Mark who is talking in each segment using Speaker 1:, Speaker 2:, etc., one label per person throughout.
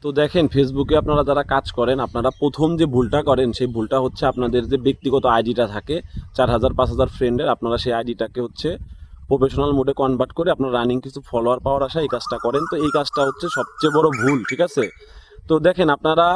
Speaker 1: তো দেখেন, ফেসবুকে আপনারা যারা কাজ করেন, আপনারা প্রথম যে ভুলটা করেন সেই ভুলটা হচ্ছে আপনাদের যে ব্যক্তিগত আইডিটা থাকে 4000 5000 ফ্রেন্ডের, আপনারা সেই আইডিটাকে হচ্ছে প্রফেশনাল মোডে কনভার্ট করে আপনার রানিং কিছু ফলোয়ার পাওয়ার আশা এই কাজটা করেন। তো এই কাজটা হচ্ছে সবচেয়ে বড় ভুল, ঠিক আছে? তো দেখেন, আপনারা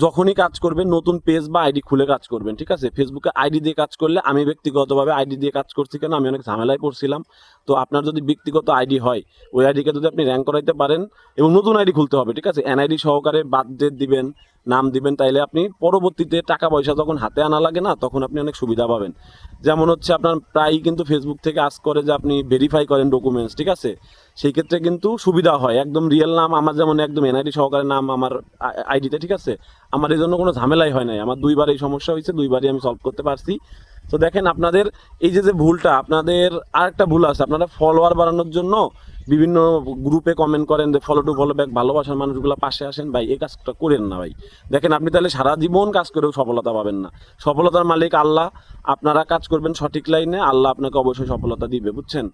Speaker 1: যখনই কাজ করবেন নতুন পেজ বা আইডি খুলে কাজ করবেন, ঠিক আছে? ফেসবুকে আইডি দিয়ে কাজ করলে, আমি ব্যক্তিগতভাবে আইডি দিয়ে কাজ করছি কেন, আমি অনেক ঝামেলায় পড়ছিলাম। তো আপনার যদি ব্যক্তিগত আইডি হয়, ওই আইডিকে যদি আপনি র্যাঙ্ক করাইতে পারেন, এবং নতুন আইডি খুলতে হবে, ঠিক আছে? এনআইডি সহকারে বাদ দিবেন, নাম দিবেন, তাইলে আপনি পরবর্তীতে টাকা পয়সা যখন হাতে আনা লাগে না, তখন আপনি অনেক সুবিধা পাবেন। যেমন হচ্ছে আপনার প্রায়ই কিন্তু ফেসবুক থেকে আজ করে যে আপনি ভেরিফাই করেন ডকুমেন্টস, ঠিক আছে? সেই ক্ষেত্রে কিন্তু সুবিধা হয়, একদম রিয়েল নাম আমার, যেমন একদম এনআইডি সহকারে নাম আমার আইডিতে, ঠিক আছে? আমার এই জন্য কোনো ঝামেলাই হয় নাই, আমার দুইবার এই সমস্যা হয়েছে, দুইবারই আমি সলভ করতে পারছি। তো দেখেন, আপনাদের এই যে ভুলটা, আপনাদের আরেকটা ভুল আছে, আপনারা ফলোয়ার বাড়ানোর জন্য বিভিন্ন গ্রুপে কমেন্ট করেন যে ফলো টু ফলো ব্যাক, ভালোবাসার মানুষগুলো পাশে আসেন। ভাই, এই কাজটা করেন না ভাই। দেখেন, আপনি তাহলে সারা জীবন কাজ করেও সফলতা পাবেন না। সফলতার মালিক আল্লাহ। আপনারা কাজ করবেন সঠিক লাইনে, আল্লাহ আপনাকে অবশ্যই সফলতা দিবে, বুঝছেন?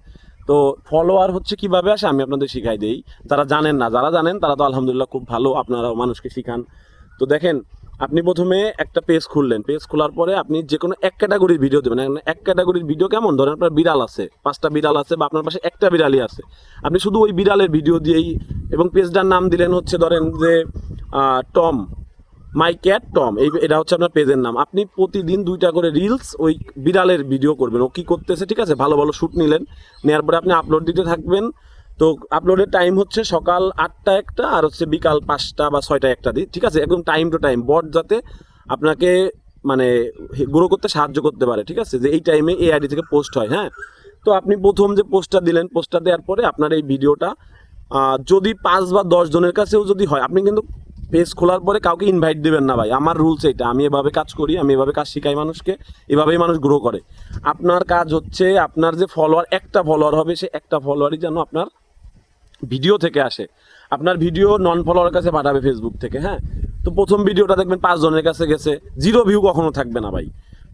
Speaker 1: তো ফলোয়ার হচ্ছে কিভাবে আসে আমি আপনাদের শিখাই দেই, যারা জানেন না। যারা জানেন তারা তো আলহামদুলিল্লাহ খুব ভালো, আপনারাও মানুষকে শিখান। তো দেখেন, আপনি প্রথমে একটা পেজ খুললেন, পেজ খোলার পরে আপনি যে কোনো এক ক্যাটাগরির ভিডিও দেবেন। এক ক্যাটাগরির ভিডিও কেমন, ধরেন আপনার বিড়াল আছে, 5টা বিড়াল আছে, বা আপনার পাশে একটা বিড়ালই আছে, আপনি শুধু ওই বিড়ালের ভিডিও দিয়েই, এবং পেজটার নাম দিলেন হচ্ছে ধরেন যে টম, মাই ক্যাট টম, এটা হচ্ছে আপনার পেজের নাম। আপনি প্রতিদিন 2টা করে রিলস ওই বিড়ালের ভিডিও করবেন, ও কী করতেছে, ঠিক আছে? ভালো ভালো শ্যুট নিলেন, নেওয়ার পরে আপনি আপলোড দিতে থাকবেন। তো আপলোডের টাইম হচ্ছে সকাল 8টা একটা, আর হচ্ছে বিকাল 5টা বা 6টা একটা দিই, ঠিক আছে? একদম টাইম টু টাইম, বট যাতে আপনাকে মানে গ্রো করতে সাহায্য করতে পারে, ঠিক আছে? যে এই টাইমে এই আইডি থেকে পোস্ট হয়, হ্যাঁ? তো আপনি প্রথম যে পোস্টটা দিলেন, পোস্টটা দেওয়ার পরে আপনার এই ভিডিওটা যদি 5 বা 10 জনের কাছেও যদি হয়, আপনি কিন্তু পেজ খোলার পরে কাউকে ইনভাইট দেবেন না ভাই। আমার রুলস এটা, আমি এভাবে কাজ করি, আমি এভাবে কাজ শিখাই মানুষকে, এভাবেই মানুষ গ্রো করে। আপনার কাজ হচ্ছে, আপনার যে ফলোয়ার, একটা ফলোয়ার হবে, সে একটা ফলোয়ারই যেন আপনার ভিডিও থেকে আসে। আপনার ভিডিও নন ফলোয়ারের কাছে পাঠাবে ফেসবুক থেকে, হ্যাঁ? তো প্রথম ভিডিওটা দেখবেন 5 জনের কাছে গেছে, 0 ভিউ কখনো থাকবে না ভাই।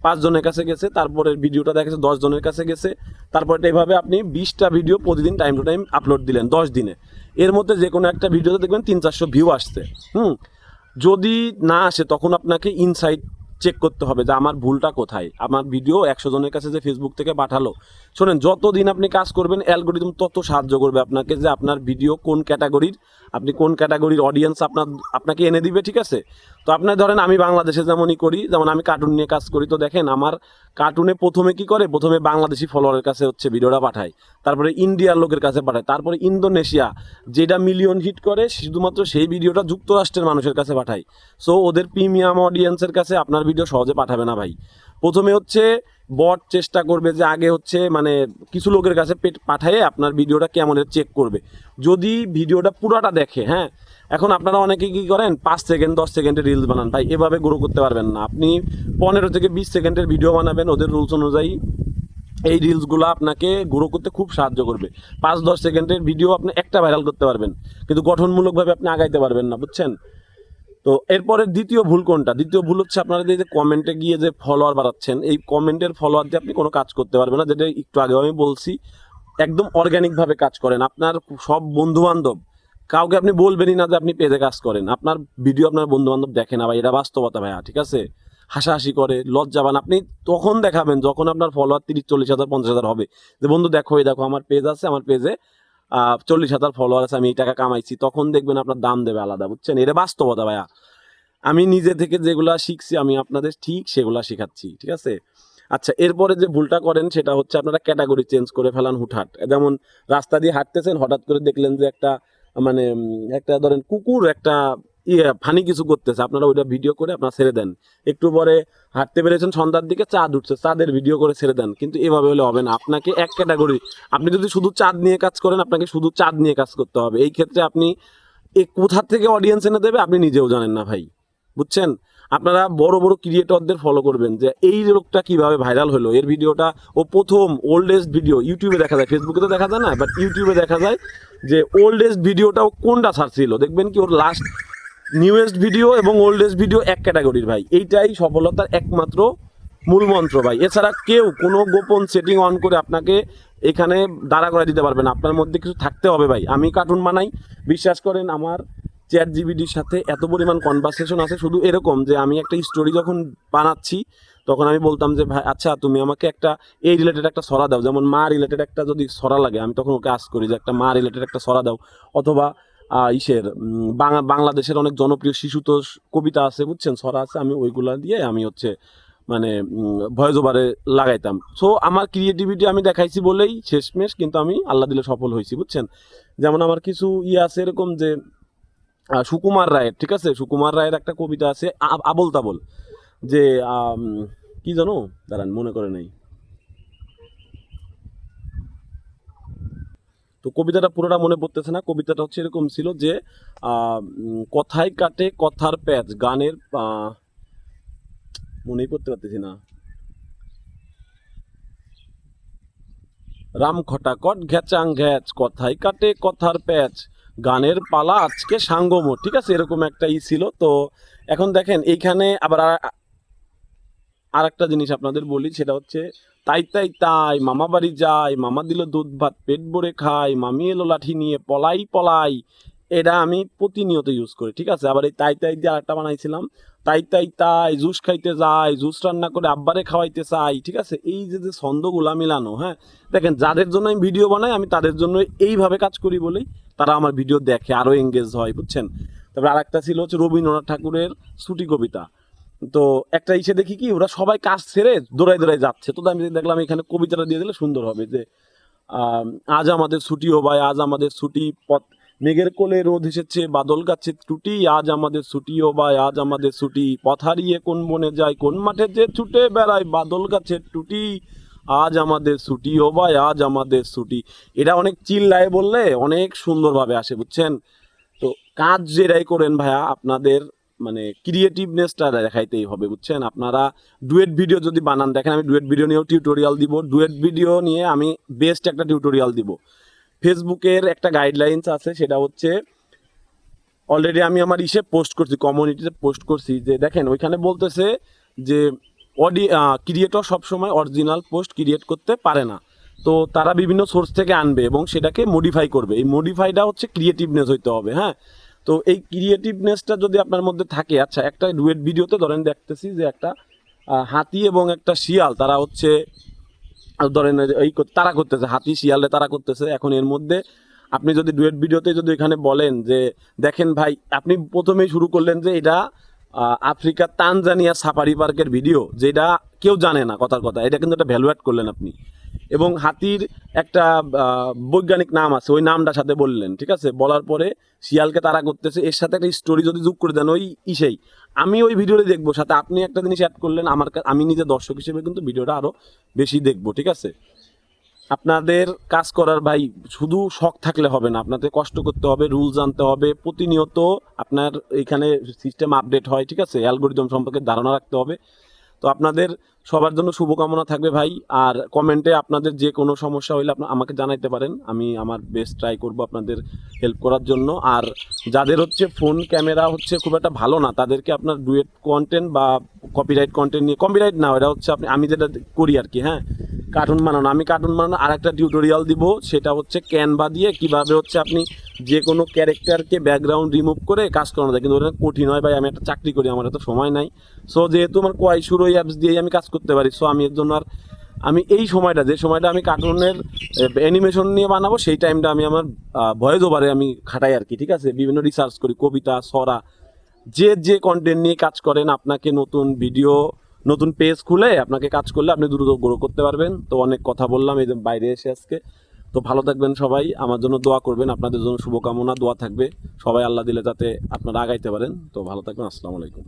Speaker 1: 5 জনের কাছে গেছে, তারপরে ভিডিওটা দেখেছে 10 জনের কাছে গেছে, তারপরে এইভাবে আপনি 20টা ভিডিও প্রতিদিন টাইম টু টাইম আপলোড দিলেন 10 দিনে। এর মধ্যে যে কোনো একটা ভিডিওতে দেখবেন 300-400 ভিউ আসছে। যদি না আসে, তখন আপনাকে ইনসাইট চেক করতে হবে যে আমার ভুলটা কোথায়। আমার ভিডিও 100 জনের কাছে যে ফেসবুক থেকে পাঠালো, শোনেন, যতদিন আপনি কাজ করবেন অ্যালগোরিদম তত সাহায্য করবে আপনাকে, যে আপনার ভিডিও কোন ক্যাটাগরির, আপনি কোন ক্যাটাগরির অডিয়েন্স আপনাকে এনে দিবে, ঠিক আছে? তো আপনার ধরেন, আমি বাংলাদেশে যেমনই করি, যেমন আমি কার্টুন নিয়ে কাজ করি, তো দেখেন আমার কার্টুনে প্রথমে কি করে, প্রথমে বাংলাদেশি ফলোয়ারের কাছে হচ্ছে ভিডিওটা পাঠায়, তারপরে ইন্ডিয়ার লোকের কাছে পাঠায়, তারপরে ইন্দোনেশিয়া, যেটা মিলিয়ন হিট করে শুধুমাত্র সেই ভিডিওটা যুক্তরাষ্ট্রের মানুষের কাছে পাঠায়। সো ওদের প্রিমিয়াম অডিয়েন্সের কাছে আপনার ভিডিও সহজে পাঠাবে না ভাই। প্রথমে হচ্ছে বট চেষ্টা করবে যে আগে হচ্ছে মানে কিছু লোকের কাছে পাঠিয়ে আপনার ভিডিওটা কেমন চেক করবে। যদি ভিডিওটা পুরোটা দেখে, হ্যাঁ, এখন আপনারা অনেকে কী করেন, 5 সেকেন্ড 10 সেকেন্ডের রিলস বানান, ভাই এভাবে গ্রো করতে পারবেন না। আপনি 15 থেকে 20 সেকেন্ডের ভিডিও বানাবেন, ওদের রুলস অনুযায়ী। এই রিলসগুলো আপনাকে গ্রো করতে খুব সাহায্য করবে। 5-10 সেকেন্ডের ভিডিও আপনি একটা ভাইরাল করতে পারবেন, কিন্তু গঠনমূলকভাবে আপনি আগাইতে পারবেন না, বুঝছেন? তো এরপরে দ্বিতীয় ভুল কোনটা? দ্বিতীয় ভুল হচ্ছে আপনারা যে কমেন্টে গিয়ে যে ফলোয়ার বাড়াচ্ছেন, এই কমেন্টের ফলোয়ার দিয়ে আপনি কোনো কাজ করতে পারবেন না, যেটা একটু আগেও আমি বলছি। একদম অর্গ্যানিকভাবে কাজ করেন। আপনার সব বন্ধুবান্ধব, কাউকে আপনি বলবেনই না যে আপনি পেজে কাজ করেন। আপনার ভিডিও আপনার বন্ধুবান্ধব দেখে না ভাই, এটা বাস্তবতা ভাইয়া, ঠিক আছে? হাসাহাসি করে, লজ্জা পান। আপনি তখন দেখাবেন যখন আপনার ফলোয়ার 30-40 হাজার 50 হাজার হবে, যে বন্ধু দেখো, এই দেখো আমার পেজ আছে, আমার পেজে 40 হাজার ফলোয়ার আছে, আমি এই টাকা কামাইছি। তখন দেখবেন আপনার দাম দেবে আলাদা, বুঝছেন? এটা বাস্তবতা ভাইয়া। আমি নিজে থেকে যেগুলা শিখছি, আমি আপনাদের ঠিক সেগুলা শেখাচ্ছি, ঠিক আছে? আচ্ছা, এরপরে যে ভুলটা করেন সেটা হচ্ছে আপনারা ক্যাটাগরি চেঞ্জ করে ফেলান হুটহাট। যেমন রাস্তা দিয়ে হাঁটতেছেন, হঠাৎ করে দেখলেন যে একটা মানে একটা ধরেন কুকুর একটা ফানি কিছু করতেছে, আপনারা ওইটা ভিডিও করে আপনারা ছেড়ে দেন। একটু পরে হাঁটতে পেরেছেন, সন্ধ্যার দিকে চাঁদ উঠছে, চাঁদের ভিডিও করে ছেড়ে দেন। কিন্তু এভাবে হলে হবে না। আপনাকে এক ক্যাটাগরি, আপনি যদি শুধু চাঁদ নিয়ে কাজ করেন, আপনাকে শুধু চাঁদ নিয়ে কাজ করতে হবে। এই ক্ষেত্রে আপনি কোথা থেকে অডিয়েন্স এনে দেবে আপনি নিজেও জানেন না ভাই, বুঝছেন? আপনারা বড় বড় ক্রিয়েটরদের ফলো করবেন, যে এই লোকটা কিভাবে ভাইরাল হলো, এর ভিডিওটা ও প্রথম ওল্ডেস্ট ভিডিও ইউটিউবে দেখা যায়, ফেসবুকে তো দেখা যায় না, বাট ইউটিউবে দেখা যায় যে ওল্ডেস্ট ভিডিওটাও কোনটা সার্চ ছিল, দেখবেন কি ওর লাস্ট নিউয়েস্ট ভিডিও এবং ওল্ডেস্ট ভিডিও এক ক্যাটাগরির ভাই। এইটাই সফলতার একমাত্র মূল মন্ত্র ভাই। এছাড়া কেউ কোনো গোপন সেটিং অন করে আপনাকে এখানে দাঁড়া করে দিতে পারবে না। আপনার মধ্যে কিছু থাকতে হবে ভাই। আমি কার্টুন বানাই, বিশ্বাস করেন, আমার চ্যাট জিপিটির সাথে এত পরিমাণ কনভারসেশন আছে, শুধু এরকম যে আমি একটা স্টোরি যখন বানাচ্ছি তখন আমি বলতাম যে ভাই আচ্ছা তুমি আমাকে একটা এই রিলেটেড একটা ছড়া দাও, যেমন মা রিলেটেড একটা যদি ছড়া লাগে আমি তখন ওকে আস্ক করি যে একটা মা রিলেটেড একটা ছড়া দাও, অথবা বাংলাদেশের অনেক জনপ্রিয় শিশুতোষ কবিতা আছে বুঝছেন, ছড়া আছে, আমি ওইগুলা দিয়ে আমি হচ্ছে মানে ভয়েস ওভারে লাগাইতাম। সো আমার ক্রিয়েটিভিটি আমি দেখাইছি বলেই শেষমেশ কিন্তু আমি আল্লাহ দিলে সফল হয়েছি বুঝছেন। যেমন আমার কিছু আছে এরকম যে সুকুমার রায়ের, ঠিক আছে, সুকুমার রায়ের একটা কবিতা আছে আবল তাবল, যে কি জানো, দাঁড়ান মনে করে নাই, তো কবিতাটা পুরোটা মনে পড়তেছে না। কবিতাটা হচ্ছে এরকম ছিল যে কথায় কাটে কথার প্যাচ, গানের মনেই করতে পারতেছি না, রাম খটাকট ঘ্যাচাং ঘ্যাচ, কথায় কাটে কথার প্যাচ, গানের পালা আজকে সাঙ্গমো, ঠিক আছে, এরকম একটা ছিল। তো এখন দেখেন এইখানে আবার আর একটা জিনিস আপনাদের বলি, সেটা হচ্ছে তাই তাই তাই মামা বাড়ি যায়, মামা দিল দুধ ভাত পেট ভরে খাই, মামি এলো লাঠি নিয়ে পলাই পলাই, এটা আমি প্রতিনিয়ত ইউজ করি, ঠিক আছে। আবার এই তাই তাই দিয়ে আরেকটা বানাইছিলাম, তাই তাই তাই জুস খাইতে যাই, জুস রান্না করে আব্বারে খাওয়াইতে চাই, ঠিক আছে। এই যে যে ছন্দগুলা মিলানো, হ্যাঁ দেখেন যাদের জন্য আমি ভিডিও বানাই আমি তাদের জন্য এইভাবে কাজ করি বলেই তারা আমার ভিডিও দেখে, আরও এঙ্গেজ হয় বুঝছেন। তারপরে আরেকটা ছিল হচ্ছে রবীন্দ্রনাথ ঠাকুরের ছুটি কবিতা। তো একটা ইসে দেখি কি ওরা সবাই কাজ ছেড়ে দৌড়াই দৌড়াই যাচ্ছে, তো আমি দেখলাম এখানে কবিতাটা দিয়ে দিলে সুন্দর হবে যে আজ আমাদের ছুটি ও ভাই, আজ আমাদের ছুটি, পথ মেঘের কোলে রোদ এসেছে, বাদল গাছে টুটি, আজ আমাদের ছুটি ও ভাই, আজ আমাদের ছুটি, পথ হারিয়ে কোন বনে যায়, কোন মাঠে যে ছুটে বেড়ায়, বাদল গাছের টুটি, আজ আমাদের ছুটি ও ভাই, আজ আমাদের ছুটি। এটা অনেক চিল্লায় বললে অনেক সুন্দরভাবে আসে বুঝছেন। তো কাজ যেটাই করেন ভাইয়া আপনাদের মানে ক্রিয়েটিভনেসটা দেখাইতেই হবে বুঝছেন। আপনারা ডুয়েট ভিডিও যদি বানান, দেখেন আমি ডুয়েট ভিডিও নিয়েও টিউটোরিয়াল দিব, ডুয়েট ভিডিও নিয়ে আমি বেস্ট একটা টিউটোরিয়াল দিব। ফেসবুকের একটা গাইডলাইন্স আছে, সেটা হচ্ছে অলরেডি আমি আমার পোস্ট করছি, কমিউনিটিতে পোস্ট করছি, যে দেখেন ওইখানে বলতেছে যে ক্রিয়েটর সবসময় অরিজিনাল পোস্ট ক্রিয়েট করতে পারে না, তো তারা বিভিন্ন সোর্স থেকে আনবে এবং সেটাকে মডিফাই করবে, এই মডিফাইটা হচ্ছে ক্রিয়েটিভনেস হইতে হবে, হ্যাঁ। তো এই ক্রিয়েটিভনেসটা যদি আপনার মধ্যে থাকে, আচ্ছা একটা ডুয়েট ভিডিওতে ধরেন দেখতেছি যে একটা হাতি এবং একটা শিয়াল তারা হচ্ছে ধরেন এই তারা করতেছে, হাতি শিয়ালে তারা করতেছে। এখন এর মধ্যে আপনি যদি ডুয়েট ভিডিওতে যদি এখানে বলেন যে দেখেন ভাই, আপনি প্রথমেই শুরু করলেন যে এটা আফ্রিকার তানজানিয়া সাফারি পার্কের ভিডিও, যেটা কেউ জানে না কথার কথা, এটা কিন্তু একটা ভ্যালু অ্যাড করলেন আপনি, এবং হাতির একটা বৈজ্ঞানিক নাম আছে ওই নামটার সাথে বললেন, ঠিক আছে, বলার পরে শিয়ালকে তারা করতেছে, এর সাথে একটা স্টোরি যদি যোগ করে দেন ওই ইসেই আমি ওই ভিডিওটা দেখবো, সাথে আপনি একটা জিনিস অ্যাড করলেন, আমি নিজে দর্শক হিসেবে কিন্তু ভিডিওটা আরও বেশি দেখবো, ঠিক আছে। আপনাদের কাজ করার ভাই শুধু শখ থাকলে হবে না, আপনাদের কষ্ট করতে হবে, রুল জানতে হবে, প্রতিনিয়ত আপনার এখানে সিস্টেম আপডেট হয়, ঠিক আছে, অ্যালগোরিদম সম্পর্কে ধারণা রাখতে হবে। তো আপনাদের সবার জন্য শুভকামনা থাকবে ভাই, আর কমেন্টে আপনাদের যে কোনো সমস্যা হলে আমাকে জানাইতে পারেন, আমি আমার বেস্ট ট্রাই করব আপনাদের হেল্প করার জন্য। আর যাদের হচ্ছে ফোন ক্যামেরা হচ্ছে খুব একটা ভালো না, তাদেরকে আপনার ডুয়েট কন্টেন্ট বা কপিরাইট কন্টেন্ট নিয়ে, কপিরাইট না এটা হচ্ছে আমি যেটা করি আর কি, হ্যাঁ, কার্টুন বানানো, আমি কার্টুন বানানো আর একটা টিউটোরিয়াল দিব, সেটা হচ্ছে ক্যানভা দিয়ে কিভাবে হচ্ছে আপনি যে কোনো ক্যারেক্টারকে ব্যাকগ্রাউন্ড রিমুভ করে কাজ করানো যায়, কিন্তু ওটা কঠিন হয় ভাই, আমি একটা চাকরি করি, আমার এত সময় নাই। সো যেহেতু আমার কোয়াইশুর ওই অ্যাপস দিয়েই আমি কাজ করতে পারি, সো আমি এর জন্য আর আমি এই সময়টা যে সময়টা আমি কার্টুনের অ্যানিমেশন নিয়ে বানাবো সেই টাইমটা আমি আমার ভয়েস ওভারে আমি খাটাই আর কি, ঠিক আছে, বিভিন্ন রিসার্চ করি, কবিতা ছড়া, যে কন্টেন্ট নিয়ে কাজ করেন, আপনাকে নতুন ভিডিও নতুন পেজ খুলে আপনাকে কাজ করলে আপনি দ্রুত গ্রো করতে পারবেন। তো অনেক কথা বললাম এই যে বাইরে এসে আজকে, তো ভালো থাকবেন সবাই, আমার জন্য দোয়া করবেন, আপনাদের জন্য শুভকামনা, দোয়া থাকবে, সবাই আল্লাহ দিলে যাতে আপনারা আগাইতে পারেন। তো ভালো থাকবেন, আসসালামু আলাইকুম।